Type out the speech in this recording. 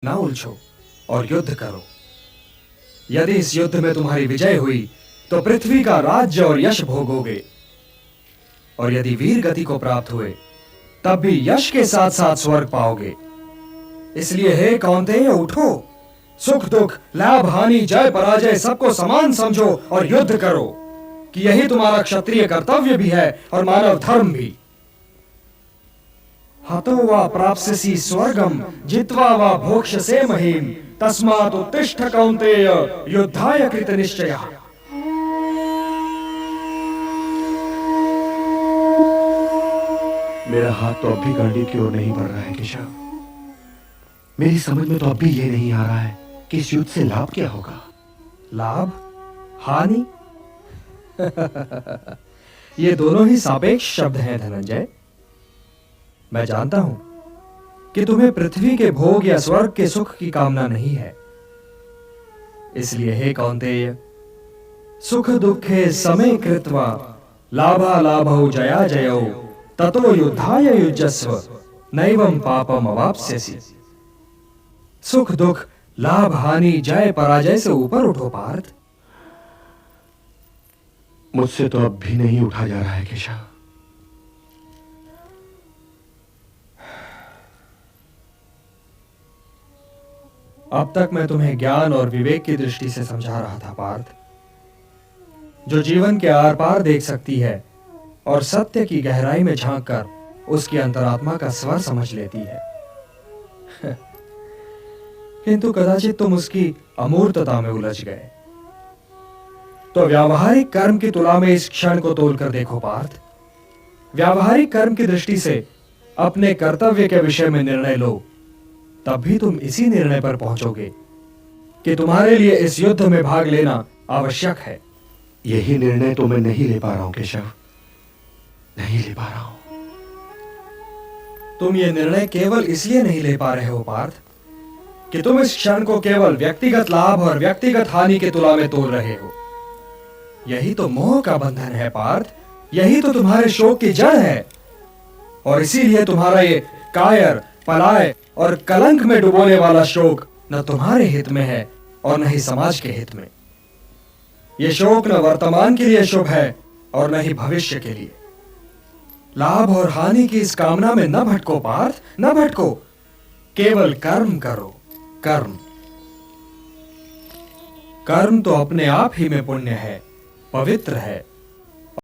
ना उलझो और युद्ध करो। यदि इस युद्ध में तुम्हारी विजय हुई तो पृथ्वी का राज्य और यश भोगोगे, और यदि वीर गति को प्राप्त हुए तब भी यश के साथ साथ स्वर्ग पाओगे। इसलिए हे कौन्तेय, उठो, सुख दुख, लाभ हानि, जय पराजय सबको समान समझो और युद्ध करो, कि यही तुम्हारा क्षत्रिय कर्तव्य भी है और मानव धर्म भी। हतो वा प्राप्स्यसि स्वर्गम जित्वा वा भोक्ष्यसे महीम, तस्मात् उत्तिष्ठ कौन्तेय, युद्धाय कृत निश्चयः। मेरा हाथ तो अब भी गांडी की ओर नहीं बढ़ रहा है केशव। मेरी समझ में तो अब भी ये नहीं आ रहा है कि इस युद्ध से लाभ क्या होगा। लाभ हानि ये दोनों ही सापेक्ष शब्द हैं धनंजय। मैं जानता हूं कि तुम्हें पृथ्वी के भोग या स्वर्ग के सुख की कामना नहीं है। इसलिए हे कौन्तेय, सुख दुखे समे कृत्वा लाभा लाभौ जया जयौ ततो युद्धाय युज्यस्व नैवं पापम अवाप्स्यसि। सुख दुख, लाभ हानि, जय पराजय से ऊपर उठो पार्थ। मुझसे तो अब भी नहीं उठा जा रहा है केशव। अब तक मैं तुम्हें ज्ञान और विवेक की दृष्टि से समझा रहा था पार्थ, जो जीवन के आर पार देख सकती है और सत्य की गहराई में झांककर उसकी अंतरात्मा का स्वर समझ लेती है। किंतु कदाचित तुम उसकी अमूर्तता में उलझ गए। तो व्यावहारिक कर्म की तुला में इस क्षण को तोलकर देखो पार्थ। व्यावहारिक कर्म की दृष्टि से अपने कर्तव्य के विषय में निर्णय लो, तब भी तुम इसी निर्णय पर पहुंचोगे कि तुम्हारे लिए इस युद्ध में भाग लेना आवश्यक है। यही निर्णय तो मैं नहीं ले पा रहा हूं केशव, नहीं ले पा रहा हूं। तुम ये निर्णय केवल इसलिए नहीं ले पा रहे हो पार्थ कि तुम इस क्षण को केवल व्यक्तिगत लाभ और व्यक्तिगत हानि के तुला में तोल रहे हो। यही तो मोह का बंधन है पार्थ, यही तो तुम्हारे शोक की जड़ है। और इसीलिए तुम्हारा ये कायर, पलाय और कलंक में डुबोने वाला शोक न तुम्हारे हित में है और न ही समाज के हित में। यह शोक न वर्तमान के लिए शुभ है और न ही भविष्य के लिए। लाभ और हानि की इस कामना में न भटको पार्थ, न भटको। केवल कर्म करो, कर्म। कर्म तो अपने आप ही में पुण्य है, पवित्र है,